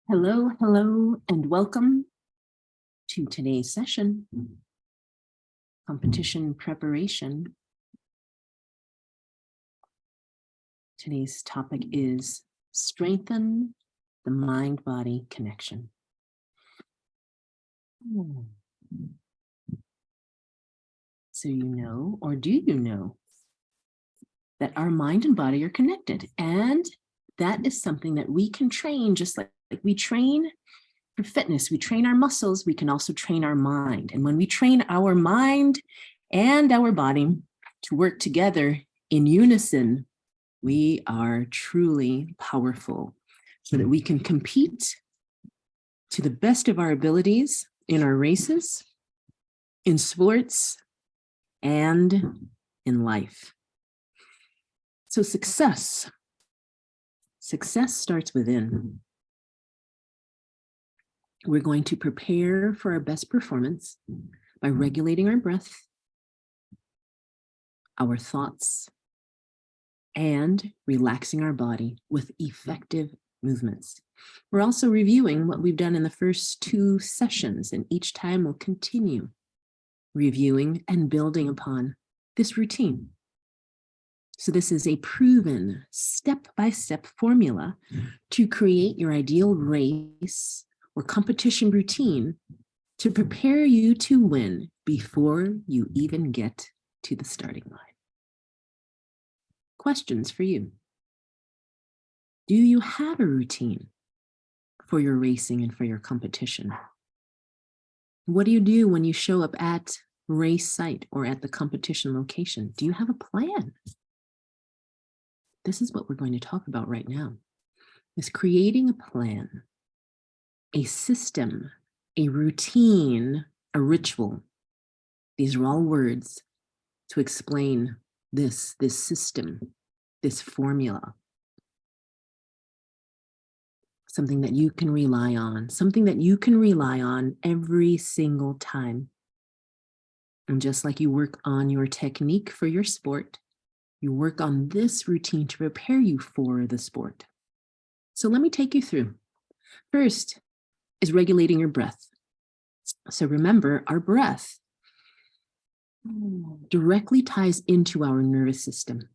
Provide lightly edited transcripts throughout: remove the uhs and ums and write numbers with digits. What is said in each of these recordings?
Hello, hello, and welcome to today's session, competition preparation. Today's topic is strengthen the mind-body connection. So you know, or do you know, that our mind and body are connected, and that is something that we can train just like we train for fitness. We train our muscles, we can also train our mind. And when we train our mind and our body to work together in unison, we are truly powerful so that we can compete to the best of our abilities in our races, in sports, and in life. So success starts within. We're going to prepare for our best performance by regulating our breath, our thoughts, and relaxing our body with effective movements. We're also reviewing what we've done in the first 2 sessions, and each time we'll continue reviewing and building upon this routine. So this is a proven step-by-step formula to create your ideal race or competition routine to prepare you to win before you even get to the starting line. Questions for you. Do you have a routine for your racing and for your competition? What do you do when you show up at race site or at the competition location? Do you have a plan? This is what we're going to talk about right now, is creating a plan, a system, a routine, a ritual. These are all words to explain this system, this formula. Something that you can rely on, something that you can rely on every single time. And just like you work on your technique for your sport, you work on this routine to prepare you for the sport. So let me take you through. First is regulating your breath. So remember, our breath directly ties into our nervous system.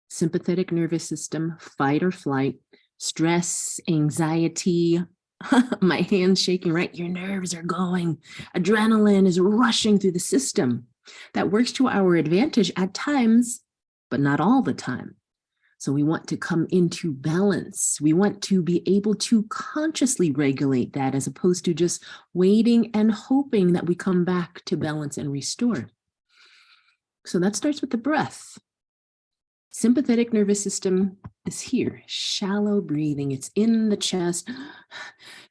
Sympathetic nervous system, fight or flight, stress, anxiety, my hands shaking, right? Your nerves are going. Adrenaline is rushing through the system. That works to our advantage at times, but not all the time. So we want to come into balance. We want to be able to consciously regulate that as opposed to just waiting and hoping that we come back to balance and restore. So that starts with the breath. Sympathetic nervous system is here, shallow breathing. It's in the chest.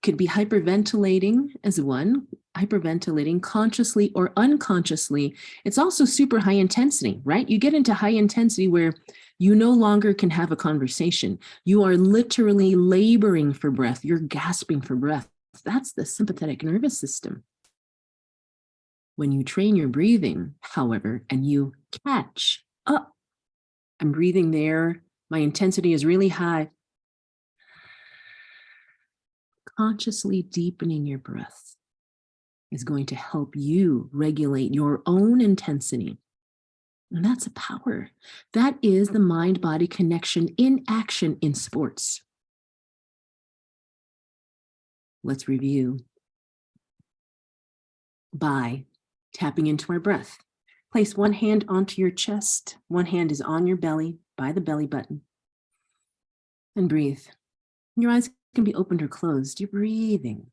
Could be hyperventilating as one, hyperventilating consciously or unconsciously. It's also super high intensity, right? You get into high intensity where you no longer can have a conversation. You are literally laboring for breath. You're gasping for breath. That's the sympathetic nervous system. When you train your breathing, however, and you catch up, I'm breathing there, my intensity is really high. Consciously deepening your breath is going to help you regulate your own intensity. And that's a power. That is the mind-body connection in action in sports. Let's review by tapping into our breath. Place one hand onto your chest. One hand is on your belly by the belly button. And breathe. Your eyes can be opened or closed. You're breathing.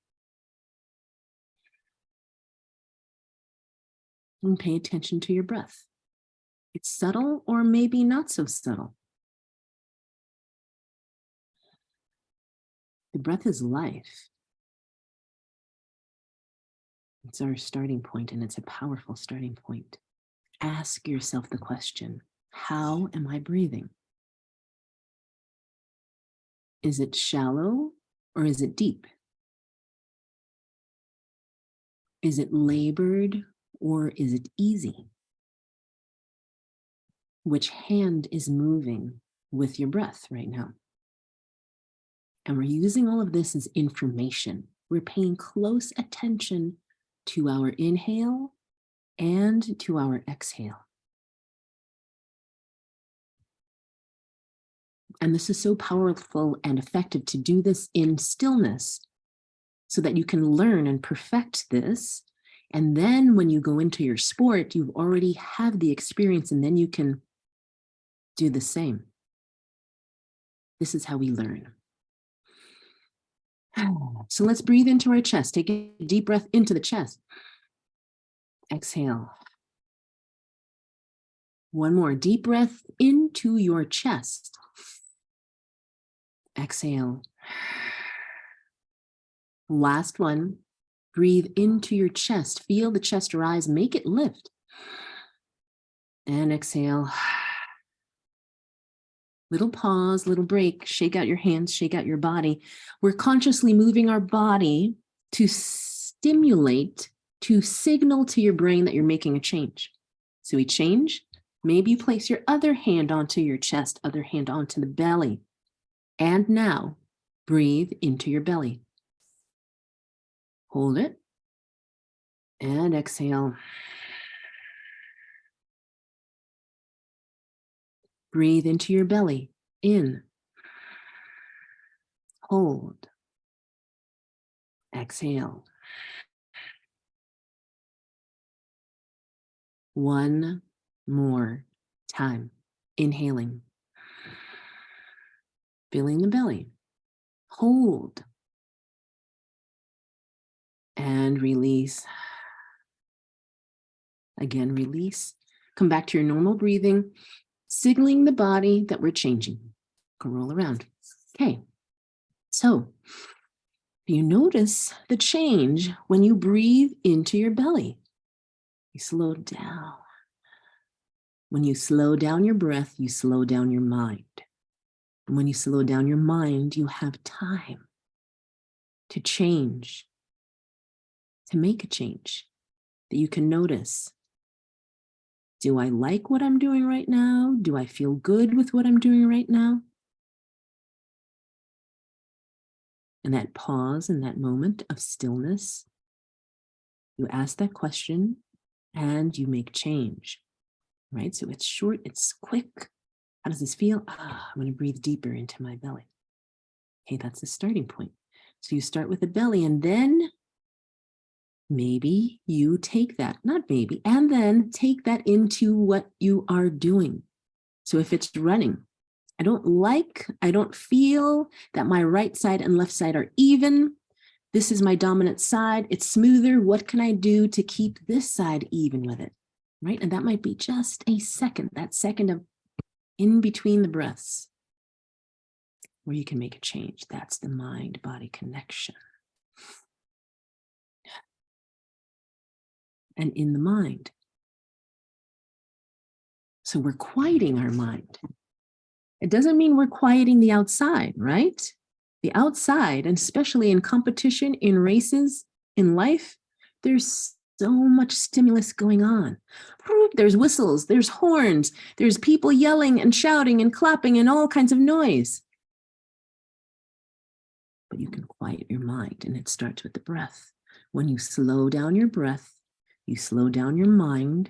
And pay attention to your breath. It's subtle or maybe not so subtle. The breath is life. It's our starting point, and it's a powerful starting point. Ask yourself the question, how am I breathing? Is it shallow or is it deep? Is it labored or is it easy? Which hand is moving with your breath right now? And we're using all of this as information. We're paying close attention to our inhale and to our exhale. And this is so powerful and effective to do this in stillness so that you can learn and perfect this. And then when you go into your sport, you already have the experience, and then you can do the same. This is how we learn. So let's breathe into our chest. Take a deep breath into the chest. Exhale. One more deep breath into your chest. Exhale. Last one. Breathe into your chest. Feel the chest rise. Make it lift. And exhale. Little pause, little break. Shake out your hands, shake out your body. We're consciously moving our body to stimulate, to signal to your brain that you're making a change. So we change. Maybe you place your other hand onto your chest, other hand onto the belly. And now breathe into your belly. Hold it. And exhale. Breathe into your belly. In. Hold. Exhale. One more time. Inhaling. Filling the belly. Hold. And release. Again, release. Come back to your normal breathing, signaling the body that we're changing. Go roll around. Okay. So you notice the change when you breathe into your belly. You slow down. When you slow down your breath, you slow down your mind. And when you slow down your mind, you have time to change, to make a change that you can notice. Do I like what I'm doing right now? Do I feel good with what I'm doing right now? And that pause and that moment of stillness, you ask that question and you make change, right? So it's short, it's quick. How does this feel? I'm going to breathe deeper into my belly. Okay, that's the starting point. So you start with the belly, and then maybe you take that, not maybe, and then take that into what you are doing. So if it's running, I don't feel that my right side and left side are even. This is my dominant side. It's smoother. What can I do to keep this side even with it? Right? And that might be just a second, that second of in between the breaths where you can make a change. That's the mind-body connection. And in the mind. So we're quieting our mind. It doesn't mean we're quieting the outside, right? The outside, and especially in competition, in races, in life, there's so much stimulus going on. There's whistles, there's horns, there's people yelling and shouting and clapping and all kinds of noise. But you can quiet your mind, and it starts with the breath. When you slow down your breath, you slow down your mind.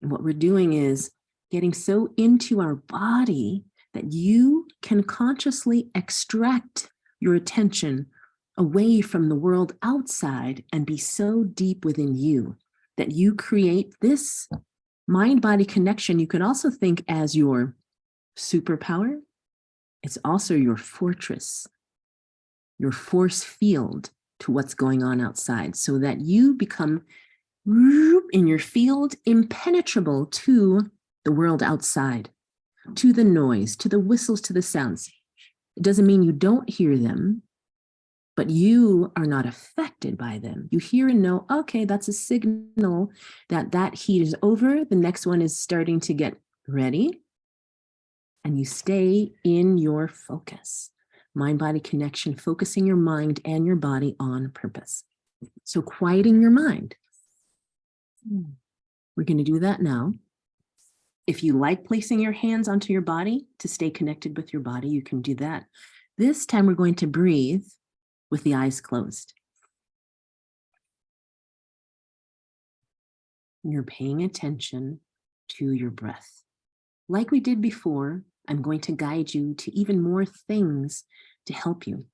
And what we're doing is getting so into our body that you can consciously extract your attention away from the world outside and be so deep within you that you create this mind-body connection. You can also think as your superpower. It's also your fortress, your force field to what's going on outside, so that you become in your field impenetrable to the world outside, to the noise, to the whistles, to the sounds. It doesn't mean you don't hear them, but you are not affected by them. You hear and know, okay, that's a signal that that heat is over. The next one is starting to get ready. And you stay in your focus. Mind-body connection, focusing your mind and your body on purpose. So quieting your mind. We're going to do that now. If you like placing your hands onto your body to stay connected with your body, you can do that. This time we're going to breathe with the eyes closed. You're paying attention to your breath. Like we did before, I'm going to guide you to even more things to help you.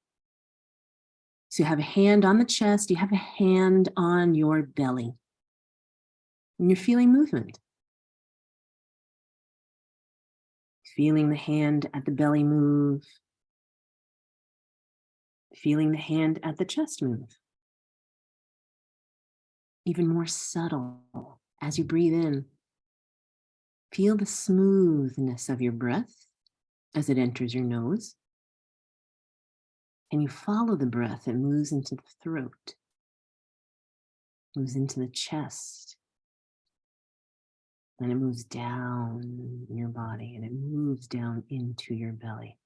So you have a hand on the chest, you have a hand on your belly, and you're feeling movement. Feeling the hand at the belly move, feeling the hand at the chest move. Even more subtle as you breathe in. Feel the smoothness of your breath as it enters your nose. And you follow the breath, it moves into the throat, moves into the chest, and it moves down your body, and it moves down into your belly.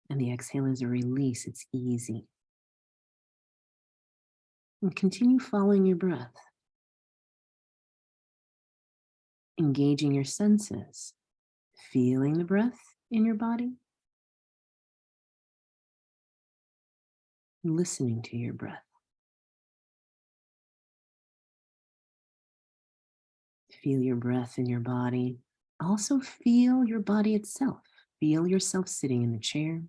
And the exhale is a release, it's easy. And continue following your breath, engaging your senses, feeling the breath in your body, listening to your breath. Feel your breath in your body. Also feel your body itself. Feel yourself sitting in the chair.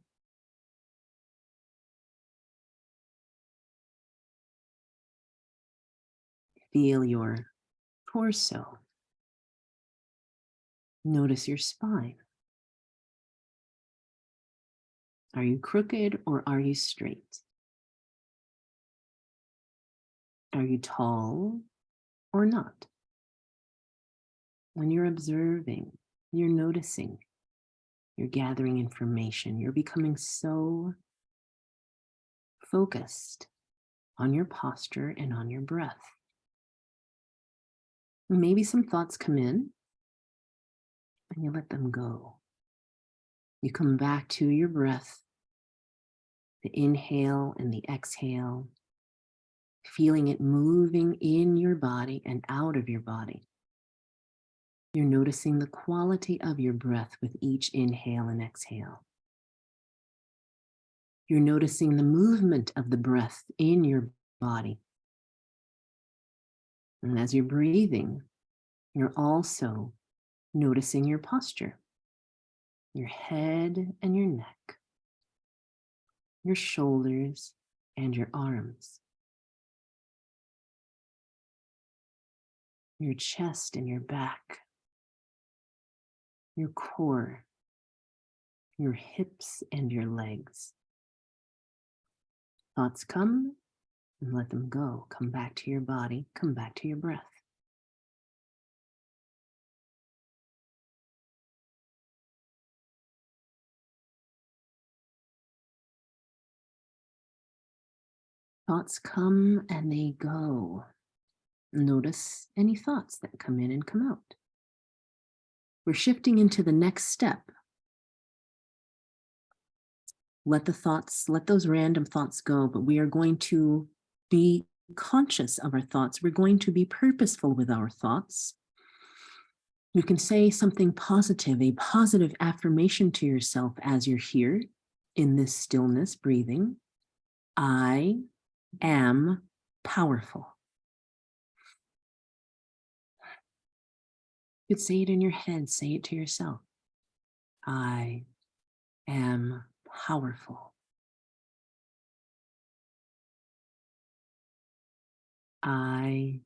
Feel your torso. Notice your spine. Are you crooked or are you straight? Are you tall or not? When you're observing, you're noticing, you're gathering information, you're becoming so focused on your posture and on your breath. Maybe some thoughts come in and you let them go. You come back to your breath, the inhale and the exhale, feeling it moving in your body and out of your body. You're noticing the quality of your breath with each inhale and exhale. You're noticing the movement of the breath in your body. And as you're breathing, you're also noticing your posture, your head and your neck, your shoulders and your arms, your chest and your back, your core, your hips and your legs. Thoughts come and let them go. Come back to your body, come back to your breath. Thoughts come and they go. Notice any thoughts that come in and come out. We're shifting into the next step. Let those random thoughts go, but we are going to be conscious of our thoughts. We're going to be purposeful with our thoughts. You can say something positive, a positive affirmation to yourself as you're here in this stillness, breathing. I am powerful. You could say it in your head, say it to yourself. I am powerful. I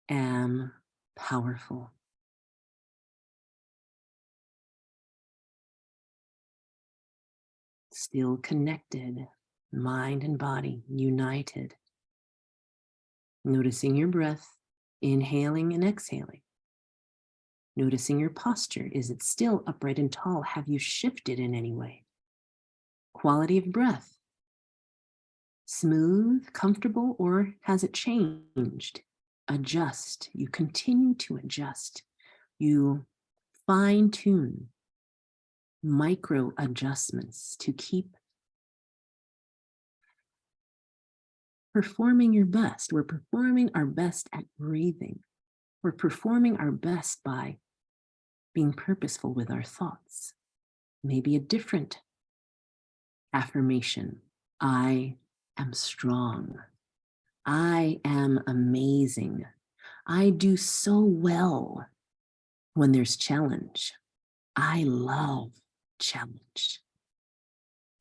am powerful. Still connected, mind and body united. Noticing your breath, inhaling and exhaling. Noticing your posture. Is it still upright and tall? Have you shifted in any way? Quality of breath. Smooth, comfortable, or has it changed? Adjust. You continue to adjust. You fine-tune micro adjustments to keep performing your best. We're performing our best at breathing. We're performing our best by being purposeful with our thoughts. Maybe a different affirmation. I am strong. I am amazing. I do so well when there's challenge. I love challenge.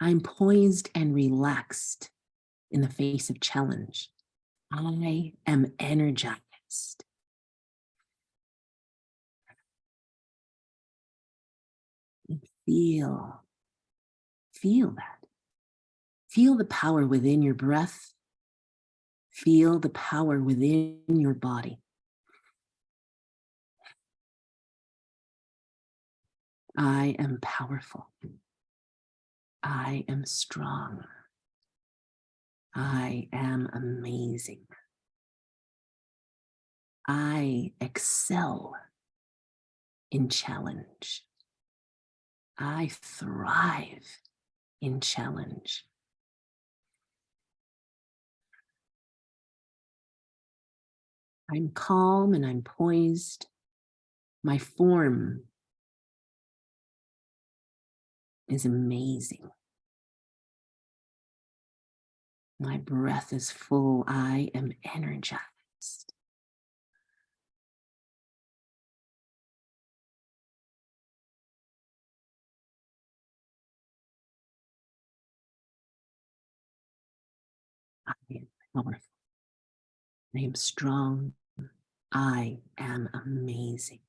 I'm poised and relaxed in the face of challenge. I am energized. Feel that. Feel the power within your breath. Feel the power within your body. I am powerful. I am strong. I am amazing. I excel in challenge. I thrive in challenge. I'm calm and I'm poised. My form is amazing. My breath is full. I am energized. I am powerful. I am strong. I am amazing.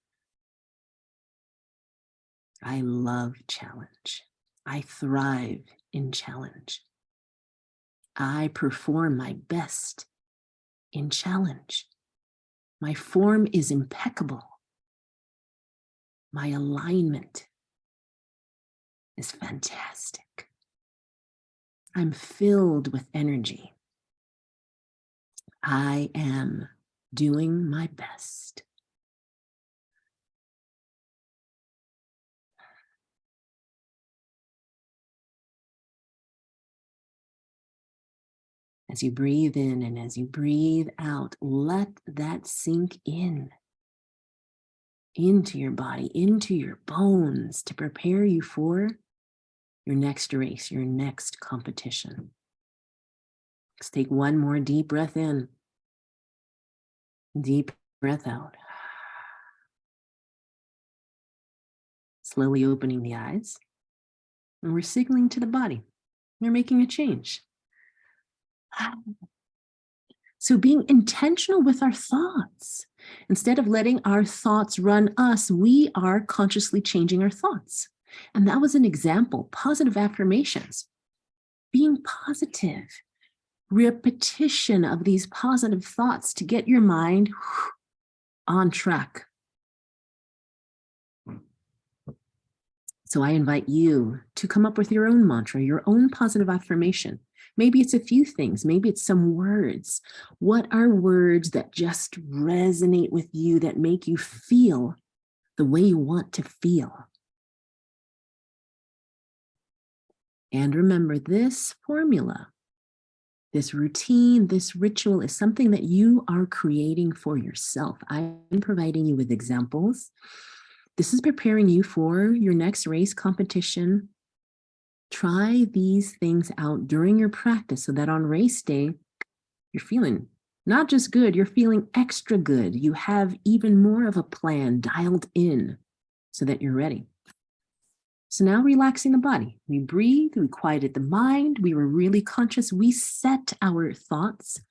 I love challenge. I thrive in challenge. I perform my best in challenge. My form is impeccable. My alignment is fantastic. I'm filled with energy. I am doing my best. As you breathe in and as you breathe out, let that sink in, into your body, into your bones, to prepare you for your next race, your next competition. Let's take one more deep breath in. Deep breath out. Slowly opening the eyes. And we're signaling to the body. You're making a change. So being intentional with our thoughts. Instead of letting our thoughts run us, we are consciously changing our thoughts. And that was an example, positive affirmations. Being positive. Repetition of these positive thoughts to get your mind on track. So I invite you to come up with your own mantra, your own positive affirmation. Maybe it's a few things. Maybe it's some words. What are words that just resonate with you, that make you feel the way you want to feel? And remember, this formula, this routine, this ritual is something that you are creating for yourself. I'm providing you with examples. This is preparing you for your next race competition. Try these things out during your practice so that on race day, you're feeling not just good, you're feeling extra good. You have even more of a plan dialed in so that you're ready. So now relaxing the body. We breathe, we quieted the mind, we were really conscious, we set our thoughts.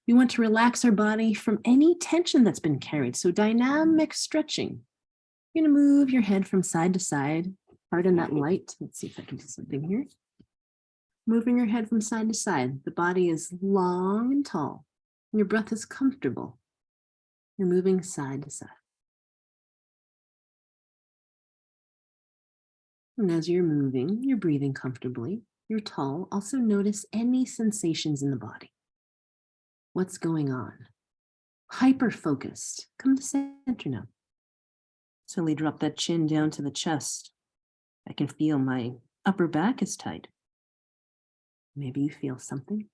We want to relax our body from any tension that's been carried. So dynamic stretching. You're going to move your head from side to side. Pardon that light. Let's see if I can do something here. Moving your head from side to side. The body is long and tall. Your breath is comfortable. You're moving side to side. And as you're moving, you're breathing comfortably. You're tall. Also notice any sensations in the body. What's going on? Hyper-focused. Come to center now. Slowly drop that chin down to the chest. I can feel my upper back is tight. Maybe you feel something.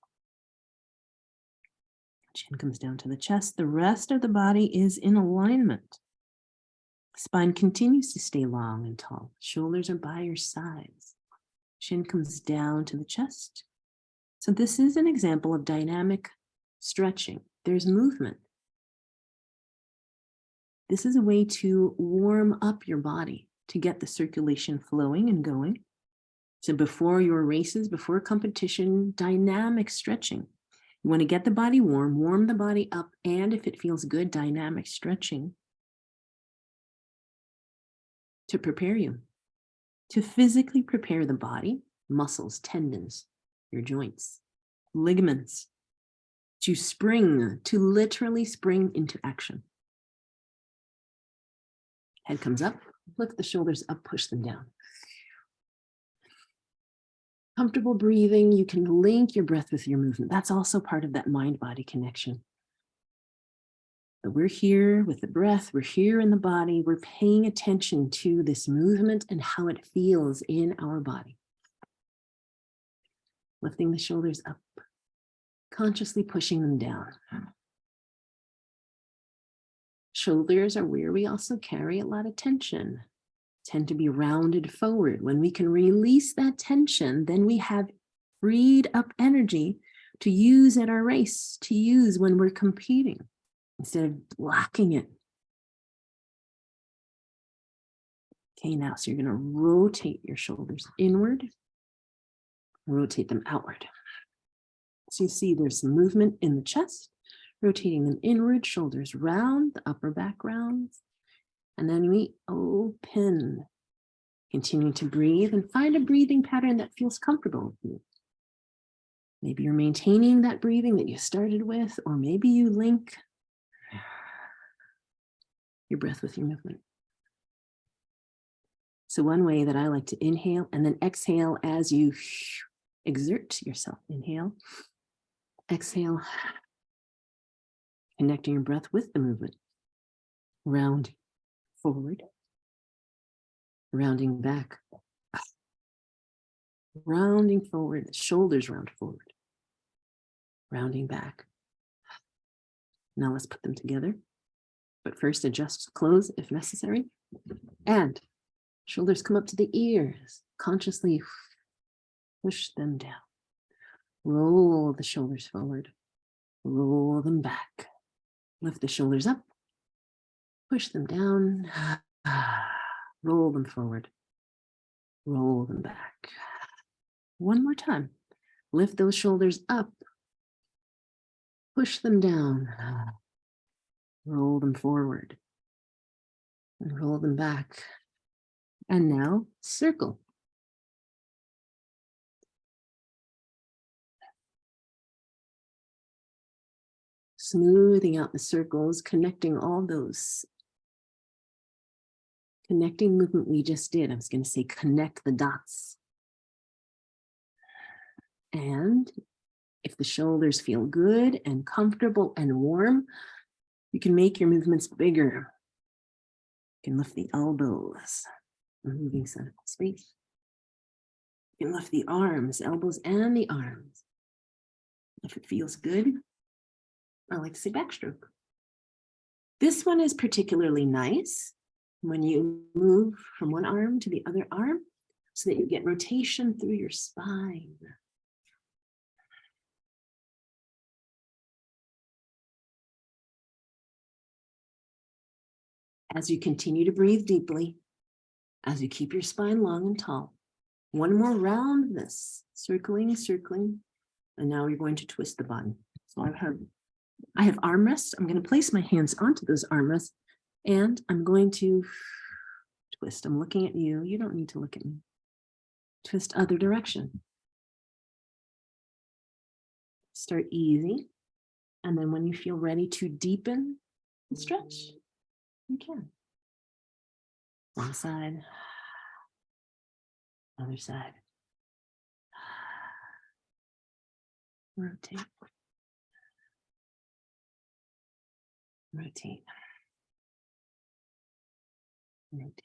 Chin comes down to the chest. The rest of the body is in alignment. Spine continues to stay long and tall. Shoulders are by your sides. Chin comes down to the chest. So this is an example of dynamic stretching. There's movement. This is a way to warm up your body, to get the circulation flowing and going. So before your races, before competition, dynamic stretching. You want to get the body warm the body up, and if it feels good, dynamic stretching to prepare you, to physically prepare the body, muscles, tendons, your joints, ligaments, to spring, to literally spring into action. Head comes up, lift the shoulders up, push them down. Comfortable breathing, you can link your breath with your movement. That's also part of that mind-body connection. But we're here with the breath, we're here in the body, we're paying attention to this movement and how it feels in our body. Lifting the shoulders up, consciously pushing them down. Shoulders are where we also carry a lot of tension, tend to be rounded forward. When we can release that tension, then we have freed up energy to use at our race, to use when we're competing, instead of blocking it. Okay, now, so you're going to rotate your shoulders inward, rotate them outward. So you see there's some movement in the chest, rotating them inward, shoulders round, the upper back rounds. And then we open. Continue to breathe and find a breathing pattern that feels comfortable with you. Maybe you're maintaining that breathing that you started with, or maybe you link your breath with your movement. So one way that I like to inhale and then exhale as you exert yourself. Inhale, exhale, connecting your breath with the movement. Round forward, rounding back, rounding forward, the shoulders round forward, rounding back. Now let's put them together, but first adjust close if necessary. And shoulders come up to the ears, consciously push them down. Roll the shoulders forward, roll them back. Lift the shoulders up, push them down, roll them forward, roll them back. One more time. Lift those shoulders up, push them down, roll them forward, and roll them back. And now circle. Smoothing out the circles, connecting all those. Connecting movement we just did. I was going to say connect the dots. And if the shoulders feel good and comfortable and warm, you can make your movements bigger. You can lift the elbows, moving some space. You can lift the arms, elbows and the arms. If it feels good, I like to say backstroke. This one is particularly nice when you move from one arm to the other arm so that you get rotation through your spine. As you continue to breathe deeply, as you keep your spine long and tall, one more round of this, circling, circling, and now you're going to twist the body. So I have armrests. I'm going to place my hands onto those armrests, and I'm going to twist. I'm looking at you. You don't need to look at me. Twist other direction. Start easy, and then when you feel ready to deepen and stretch, you can. One side, other side. Rotate. Rotate. Rotate.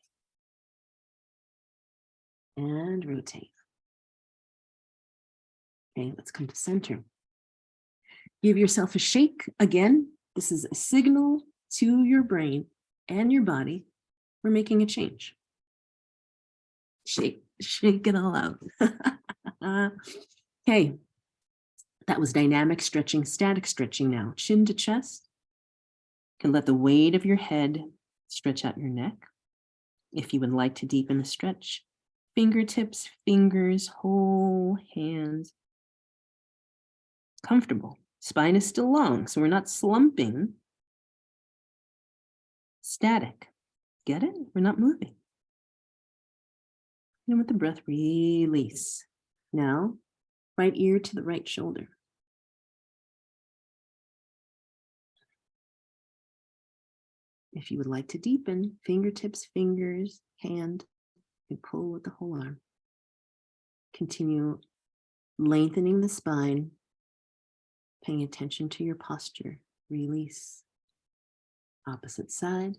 And rotate. Okay, let's come to center. Give yourself a shake. Again, this is a signal to your brain and your body we're making a change. Shake it all out. Okay. That was dynamic stretching, static stretching now. Chin to chest. You can let the weight of your head stretch out your neck. If you would like to deepen the stretch, fingertips, fingers, whole hands. Comfortable. Spine is still long, so we're not slumping. Static. Get it? We're not moving. And with the breath, release. Now, right ear to the right shoulder. If you would like to deepen, fingertips, fingers, hand, and pull with the whole arm. Continue lengthening the spine, paying attention to your posture. Release. Opposite side.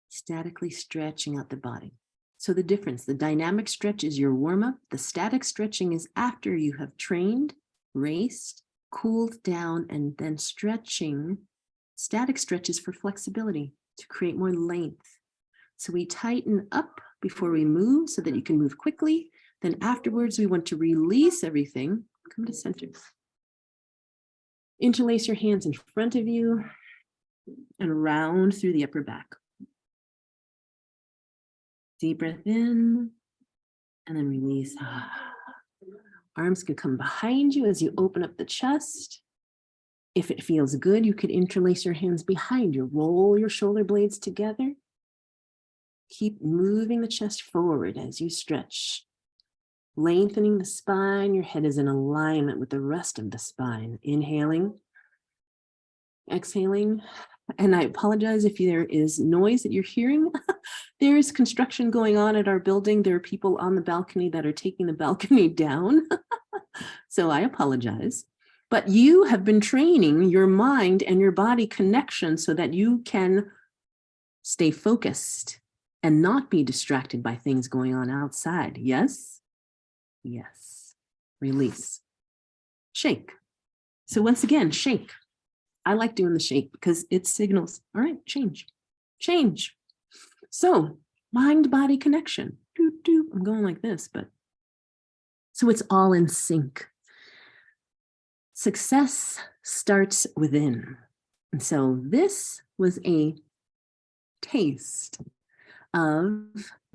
Statically stretching out the body. So the difference, the dynamic stretch is your warm-up. The static stretching is after you have trained, raced, cooled down, and then stretching. Static stretches for flexibility, to create more length. So we tighten up before we move so that you can move quickly. Then afterwards, we want to release everything. Come to center. Interlace your hands in front of you and round through the upper back. Deep breath in and then release. Arms can come behind you as you open up the chest. If it feels good, you could interlace your hands behind you. Roll your shoulder blades together. Keep moving the chest forward as you stretch. Lengthening the spine. Your head is in alignment with the rest of the spine. Inhaling. Exhaling. And I apologize if there is noise that you're hearing. There is construction going on at our building. There are people on the balcony that are taking the balcony down. So I apologize. But you have been training your mind and your body connection so that you can stay focused and not be distracted by things going on outside. Yes? Yes. Release. Shake. So once again, shake. I like doing the shake because it signals, all right, change, change. So mind-body connection. I'm going like this, but so it's all in sync. Success starts within. And so this was a taste of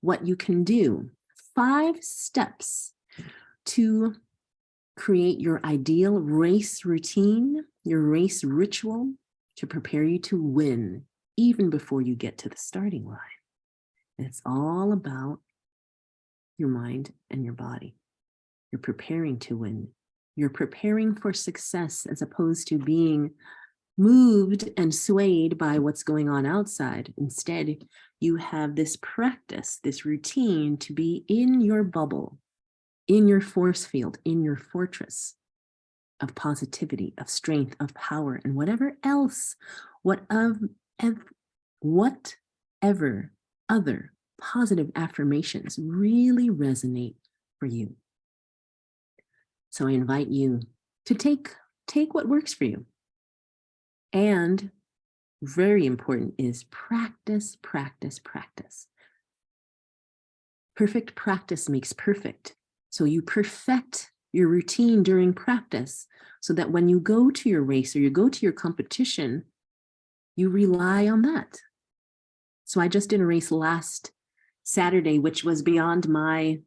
what you can do. 5 steps to create your ideal race routine, your race ritual to prepare you to win even before you get to the starting line. And it's all about your mind and your body. You're preparing to win. You're preparing for success as opposed to being moved and swayed by what's going on outside. Instead, you have this practice, this routine to be in your bubble, in your force field, in your fortress of positivity, of strength, of power, and whatever else, whatever other positive affirmations really resonate for you. So I invite you to take what works for you. And very important is practice, practice, practice. Perfect practice makes perfect. So you perfect your routine during practice so that when you go to your race or you go to your competition, you rely on that. So I just did a race last Saturday, which was beyond my,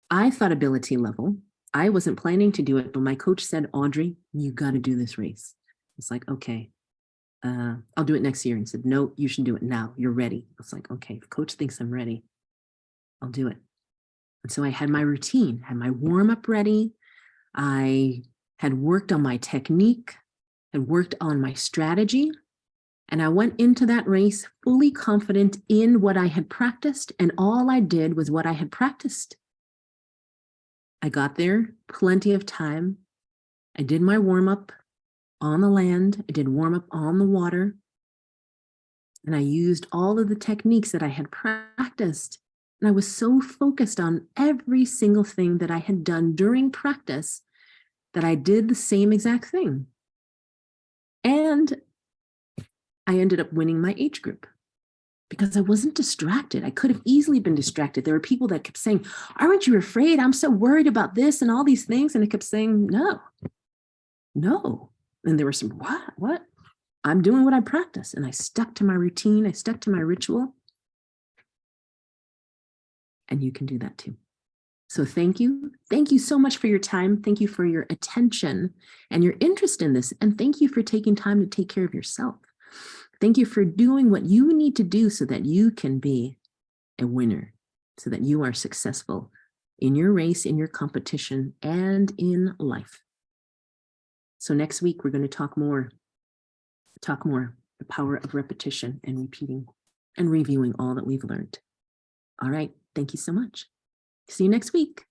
I thought, ability level. I wasn't planning to do it, but my coach said, Audrey, you got to do this race. It's like, okay, I'll do it next year. And said, no, you should do it now. You're ready. It's like, okay, if coach thinks I'm ready, I'll do it. And so I had my routine, had my warm-up ready. I had worked on my technique, had worked on my strategy, and I went into that race fully confident in what I had practiced, and all I did was what I had practiced. I got there plenty of time. I did my warm-up on the land. I did warm-up on the water. And I used all of the techniques that I had practiced. And I was so focused on every single thing that I had done during practice that I did the same exact thing. And I ended up winning my age group because I wasn't distracted. I could have easily been distracted. There were people that kept saying, aren't you afraid? I'm so worried about this and all these things. And I kept saying, no. And there were some, what? I'm doing what I practice. And I stuck to my routine. I stuck to my ritual. And you can do that too. So thank you. Thank you so much for your time. Thank you for your attention and your interest in this. And thank you for taking time to take care of yourself. Thank you for doing what you need to do so that you can be a winner, so that you are successful in your race, in your competition, and in life. So next week, we're going to talk more, the power of repetition and repeating and reviewing all that we've learned. All right. Thank you so much. See you next week.